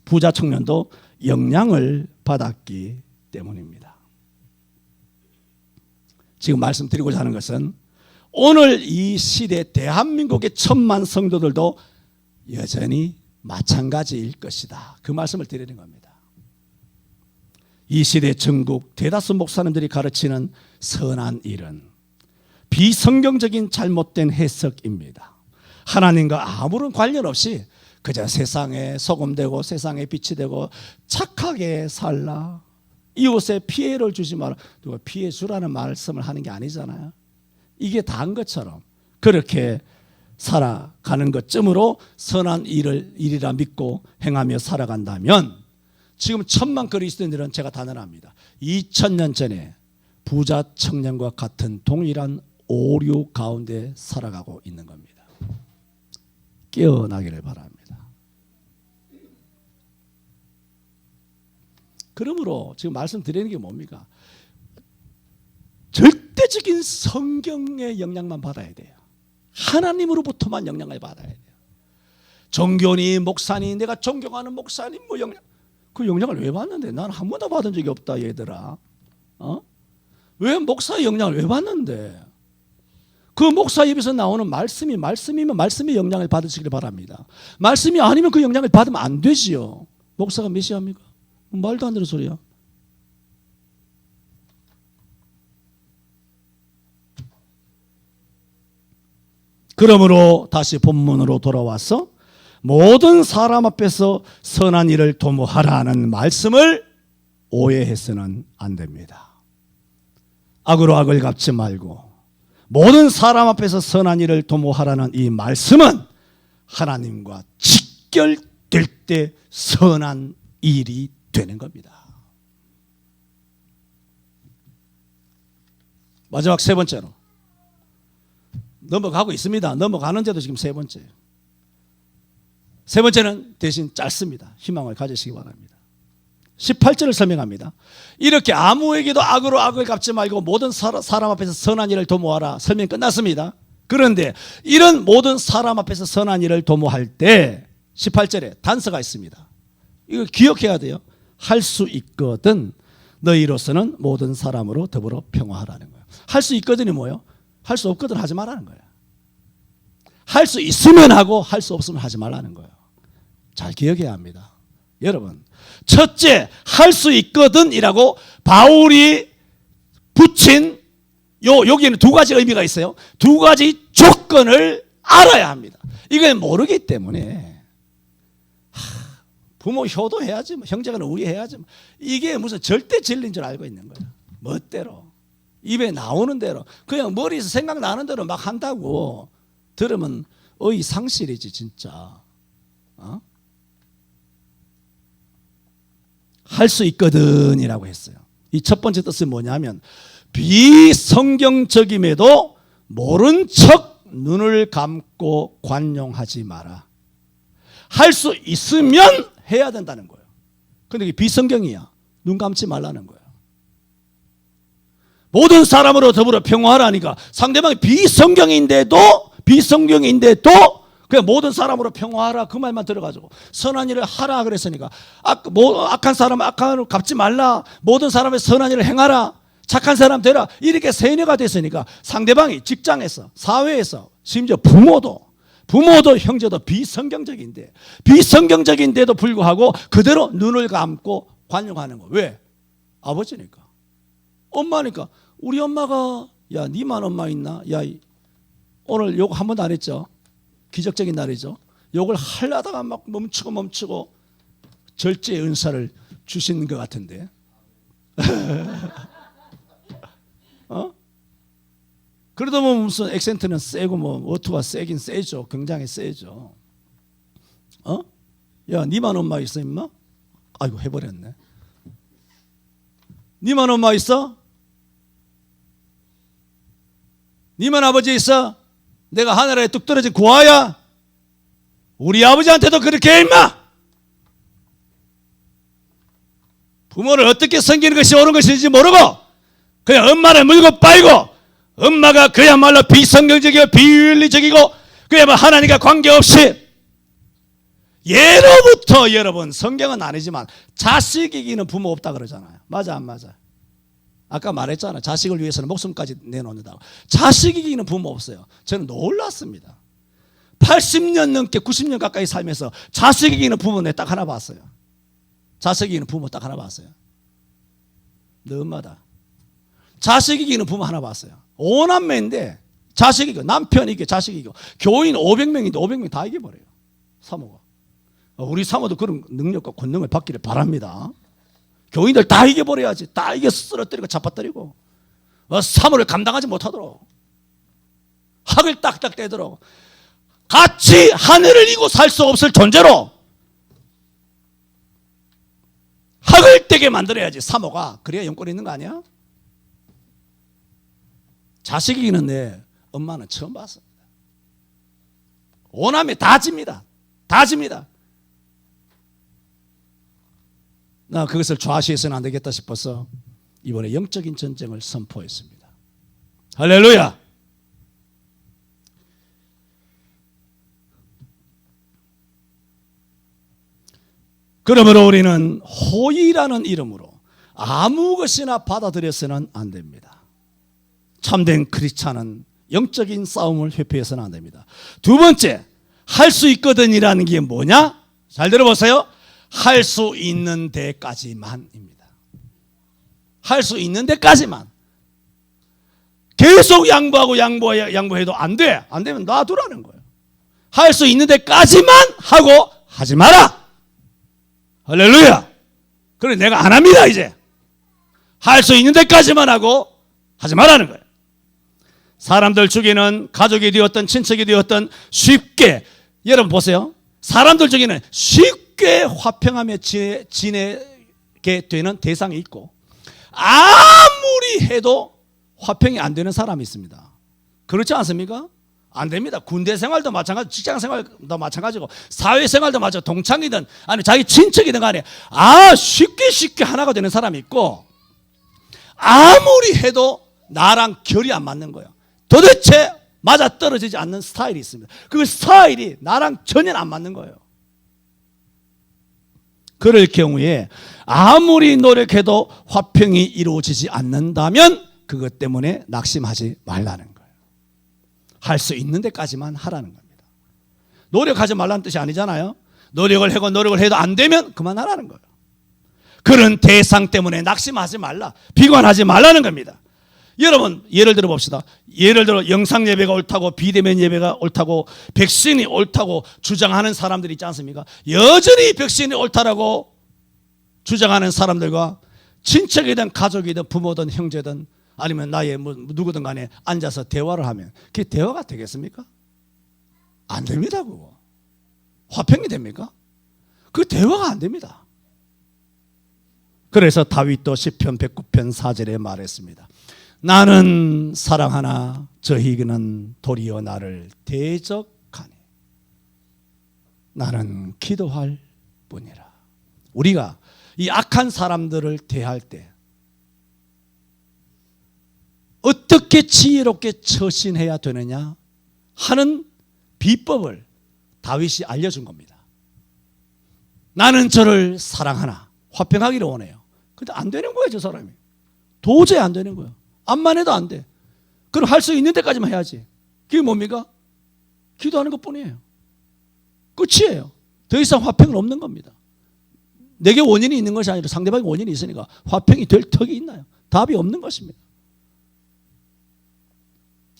부자 청년도 영향을 받았기 때문입니다. 지금 말씀드리고자 하는 것은 오늘 이 시대 대한민국의 1000만 성도들도 여전히 마찬가지일 것이다. 그 말씀을 드리는 겁니다. 이 시대 전국 대다수 목사님들이 가르치는 선한 일은 비성경적인 잘못된 해석입니다. 하나님과 아무런 관련 없이 그저 세상에 소금되고 세상에 빛이 되고 착하게 살라, 이웃에 피해를 주지 마라, 누가 피해 주라는 말씀을 하는 게 아니잖아요. 이게 다인 것처럼 그렇게 살아가는 것쯤으로 선한 일이라 믿고 행하며 살아간다면 지금 1000만 그리스도인들은 제가 단언합니다. 2000년 전에 부자 청년과 같은 동일한 오류 가운데 살아가고 있는 겁니다. 깨어나기를 바랍니다. 그러므로 지금 말씀드리는 게 뭡니까? 절대적인 성경의 영향만 받아야 돼요. 하나님으로부터만 영향을 받아야 돼요. 종교니 목사니, 내가 존경하는 목사님 뭐 영향, 그 영향을 왜 받는데? 난 한 번도 받은 적이 없다 얘들아. 왜 목사의 영향을 왜 받는데? 그 목사 입에서 나오는 말씀이면 말씀의 영향을 받으시길 바랍니다. 말씀이 아니면 그 영향을 받으면 안 되지요. 목사가 메시아입니까? 말도 안 되는 소리야. 그러므로 다시 본문으로 돌아와서 모든 사람 앞에서 선한 일을 도모하라는 말씀을 오해해서는 안 됩니다. 악으로 악을 갚지 말고 모든 사람 앞에서 선한 일을 도모하라는 이 말씀은 하나님과 직결될 때 선한 일이 되는 겁니다. 마지막 세 번째로 넘어가고 있습니다. 넘어가는데도 지금 세 번째예요. 세 번째는 대신 짧습니다. 희망을 가지시기 바랍니다. 18절을 설명합니다. 이렇게 아무에게도 악으로 악을 갚지 말고 모든 사람 앞에서 선한 일을 도모하라. 설명이 끝났습니다. 그런데 이런 모든 사람 앞에서 선한 일을 도모할 때 18절에 단서가 있습니다. 이거 기억해야 돼요. 할 수 있거든 너희로서는 모든 사람으로 더불어 평화하라는 거예요. 할 수 있거든이 뭐예요? 할 수 없거든 하지 말라는 거예요. 할 수 있으면 하고 할 수 없으면 하지 말라는 거예요. 잘 기억해야 합니다. 여러분, 첫째, 할 수 있거든이라고 바울이 붙인 여기에는 두 가지 의미가 있어요. 두 가지 조건을 알아야 합니다. 이걸 모르기 때문에 부모 효도해야지, 형제간에 우애해야지, 이게 무슨 절대 진리인 줄 알고 있는 거예요. 멋대로 입에 나오는 대로 그냥 머리에서 생각나는 대로 막 한다고 들으면 상실이지 진짜. 할 수 있거든이라고 했어요. 이 첫 번째 뜻은 뭐냐면 비성경적임에도 모른 척 눈을 감고 관용하지 마라. 할 수 있으면 해야 된다는 거예요. 근데 이게 비성경이야. 눈 감지 말라는 거예요. 모든 사람으로 더불어 평화하라니까 상대방이 비성경인데도 그냥 모든 사람으로 평화하라 그 말만 들어가지고 선한 일을 하라 그랬으니까 악한 사람은 악한으로 갚지 말라, 모든 사람의 선한 일을 행하라. 착한 사람 되라. 이렇게 세뇌가 됐으니까 상대방이 직장에서, 사회에서, 심지어 부모도 형제도 비성경적인데도 불구하고 그대로 눈을 감고 관용하는 거. 왜? 아버지니까, 엄마니까. 우리 엄마가 야, 니만 엄마 있나? 야, 오늘 욕 한 번도 안 했죠? 기적적인 날이죠. 욕을 하려다가 막 멈추고 절제의 은사를 주신 것 같은데. 그러다 보면 무슨 액센트는 세고 뭐 어투가 세긴 세죠. 굉장히 세죠. 야, 니만 엄마 있어 임마? 아이고, 해버렸네. 니만 엄마 있어? 니만 아버지 있어? 내가 하늘에 뚝 떨어진 고아야? 우리 아버지한테도 그렇게 해 임마! 부모를 어떻게 섬기는 것이 옳은 것인지 모르고 그냥 엄마를 물고 빨고, 엄마가 그야말로 비성경적이고 비윤리적이고 그야말로 하나님과 관계없이, 예로부터 여러분, 성경은 아니지만 자식 이기는 부모 없다 그러잖아요. 맞아 안 맞아? 아까 말했잖아. 자식을 위해서는 목숨까지 내놓는다고. 자식 이기는 부모 없어요. 저는 놀랐습니다. 80년 넘게 90년 가까이 살면서 자식 이기는 부모 내 딱 하나 봤어요. 자식 이기는 부모 딱 하나 봤어요. 너 엄마다. 자식 이기는 부모 하나 봤어요. 5남매인데 자식 이기고 남편 이기고 자식 이기고 교인 500명인데 500명 다 이겨버려요. 사모가. 우리 사모도 그런 능력과 권능을 받기를 바랍니다. 교인들 다 이겨버려야지. 다 이겨 쓰러뜨리고 잡아뜨리고 사모를 감당하지 못하도록, 학을 딱딱 떼도록, 같이 하늘을 이고 살 수 없을 존재로 학을 떼게 만들어야지. 사모가 그래야 영권이 있는 거 아니야? 자식 이기는데 엄마는 처음 봤습니다. 5남매 다 집니다. 다 집니다. 나 그것을 좌시해서는 안 되겠다 싶어서 이번에 영적인 전쟁을 선포했습니다. 할렐루야. 그러므로 우리는 호의라는 이름으로 아무 것이나 받아들여서는 안 됩니다. 참된 크리스찬은 영적인 싸움을 회피해서는 안 됩니다. 두 번째, 할 수 있거든이라는 게 뭐냐? 잘 들어보세요. 할 수 있는 데까지만입니다. 할 수 있는 데까지만. 계속 양보해도 안 돼. 안 되면 놔두라는 거예요. 할 수 있는 데까지만 하고 하지 마라. 할렐루야. 그래, 내가 안 합니다. 이제 할 수 있는 데까지만 하고 하지 말라는 거예요. 사람들 중에는 가족이 되었던 친척이 되었던 쉽게, 여러분 보세요. 사람들 중에는 쉽게 화평하며 지내게 되는 대상이 있고, 아무리 해도 화평이 안 되는 사람이 있습니다. 그렇지 않습니까? 안 됩니다. 군대 생활도 마찬가지고, 직장 생활도 마찬가지고, 사회 생활도 마찬가지고, 동창이든 아니 자기 친척이든 간에 쉽게 하나가 되는 사람이 있고, 아무리 해도 나랑 결이 안 맞는 거예요. 도대체 맞아떨어지지 않는 스타일이 있습니다. 그 스타일이 나랑 전혀 안 맞는 거예요. 그럴 경우에 아무리 노력해도 화평이 이루어지지 않는다면 그것 때문에 낙심하지 말라는 거예요. 할 수 있는 데까지만 하라는 겁니다. 노력하지 말라는 뜻이 아니잖아요. 노력을 해도 안 되면 그만하라는 거예요. 그런 대상 때문에 낙심하지 말라, 비관하지 말라는 겁니다. 여러분, 예를 들어 봅시다. 예를 들어 영상 예배가 옳다고, 비대면 예배가 옳다고, 백신이 옳다고 주장하는 사람들이 있지 않습니까? 여전히 백신이 옳다라고 주장하는 사람들과 친척이든 가족이든 부모든 형제든 아니면 나의 누구든 간에 앉아서 대화를 하면 그게 대화가 되겠습니까? 안 됩니다. 그거 화평이 됩니까? 그 대화가 안 됩니다. 그래서 다윗도 시편 109편 4절에 말했습니다. 나는 사랑하나 저희는 도리어 나를 대적하니 나는 기도할 뿐이라. 우리가 이 악한 사람들을 대할 때 어떻게 지혜롭게 처신해야 되느냐 하는 비법을 다윗이 알려준 겁니다. 나는 저를 사랑하나, 화평하기를 원해요. 근데 안 되는 거예요, 저 사람이. 도저히 안 되는 거예요. 암만 해도 안 돼. 그럼 할 수 있는 데까지만 해야지. 그게 뭡니까? 기도하는 것뿐이에요. 끝이에요. 더 이상 화평은 없는 겁니다. 내게 원인이 있는 것이 아니라 상대방이 원인이 있으니까 화평이 될 턱이 있나요? 답이 없는 것입니다.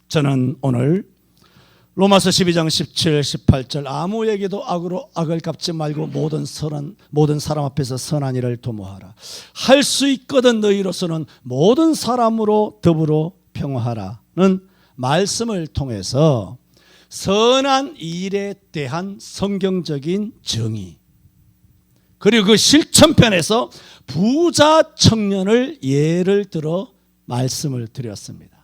저는 오늘 로마서 12장 17, 18절 아무에게도 악으로 악을 갚지 말고 모든 사람 앞에서 선한 일을 도모하라. 할 수 있거든 너희로서는 모든 사람으로 더불어 평화하라는 말씀을 통해서 선한 일에 대한 성경적인 정의, 그리고 그 실천편에서 부자 청년을 예를 들어 말씀을 드렸습니다.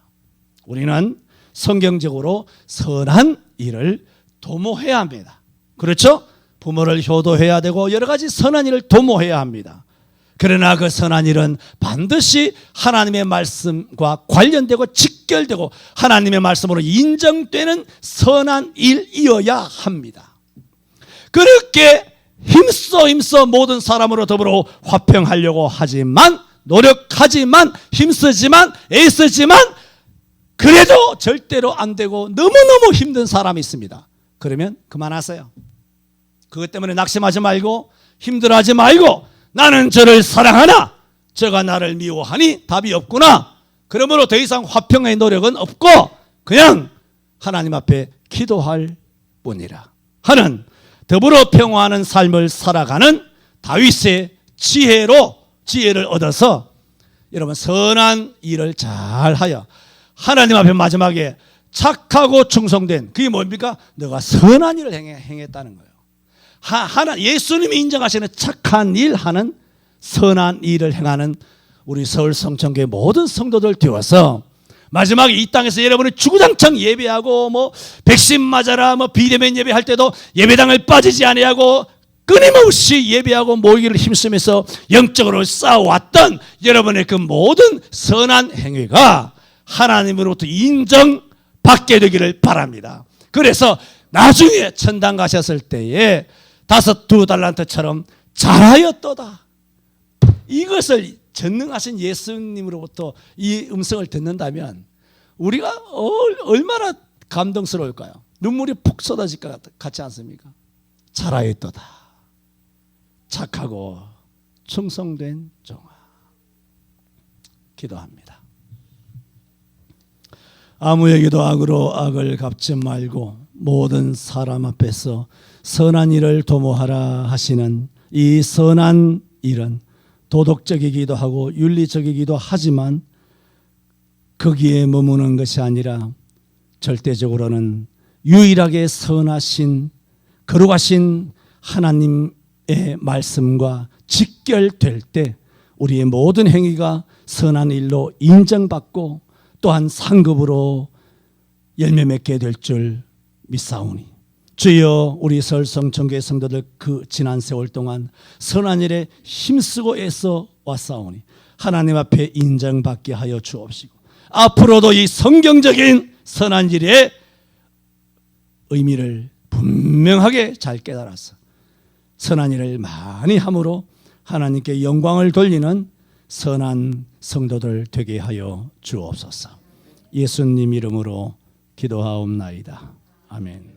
우리는 성경적으로 선한 일을 도모해야 합니다. 그렇죠? 부모를 효도해야 되고 여러 가지 선한 일을 도모해야 합니다. 그러나 그 선한 일은 반드시 하나님의 말씀과 관련되고 직결되고 하나님의 말씀으로 인정되는 선한 일이어야 합니다. 그렇게 힘써 모든 사람으로 더불어 화평하려고 하지만, 노력하지만, 힘쓰지만, 애쓰지만 그래도 절대로 안 되고 너무너무 힘든 사람이 있습니다. 그러면 그만하세요. 그것 때문에 낙심하지 말고 힘들어하지 말고 나는 저를 사랑하나 저가 나를 미워하니 답이 없구나. 그러므로 더 이상 화평의 노력은 없고 그냥 하나님 앞에 기도할 뿐이라 하는 더불어 평화하는 삶을 살아가는 다윗의 지혜를 얻어서 여러분 선한 일을 잘하여 하나님 앞에 마지막에 착하고 충성된, 그게 뭡니까? 너가 선한 일을 행했다는 거예요. 예수님이 인정하시는 착한 일 하는 선한 일을 행하는 우리 서울 성천교회 모든 성도들 되어서 마지막에 이 땅에서 여러분이 주구장창 예배하고 백신 맞아라 비대면 예배할 때도 예배당을 빠지지 아니하고 끊임없이 예배하고 모이기를 힘쓰면서 영적으로 쌓아왔던 여러분의 그 모든 선한 행위가 하나님으로부터 인정받게 되기를 바랍니다. 그래서 나중에 천당 가셨을 때에 2달란트처럼 잘하였도다. 이것을 전능하신 예수님으로부터 이 음성을 듣는다면 우리가 얼마나 감동스러울까요? 눈물이 푹 쏟아질 것 같지 않습니까? 잘하였도다. 착하고 충성된 종아. 기도합니다. 아무에게도 악으로 악을 갚지 말고 모든 사람 앞에서 선한 일을 도모하라 하시는 이 선한 일은 도덕적이기도 하고 윤리적이기도 하지만 거기에 머무는 것이 아니라 절대적으로는 유일하게 선하신 거룩하신 하나님의 말씀과 직결될 때 우리의 모든 행위가 선한 일로 인정받고 또한 상급으로 열매 맺게 될 줄 믿사오니 주여 우리 서울성천교회 성도들 그 지난 세월 동안 선한 일에 힘쓰고 애써 왔사오니 하나님 앞에 인정받게 하여 주옵시고 앞으로도 이 성경적인 선한 일의 의미를 분명하게 잘 깨달아서 선한 일을 많이 함으로 하나님께 영광을 돌리는 선한 성도들 되게 하여 주옵소서. 예수님 이름으로 기도하옵나이다. 아멘.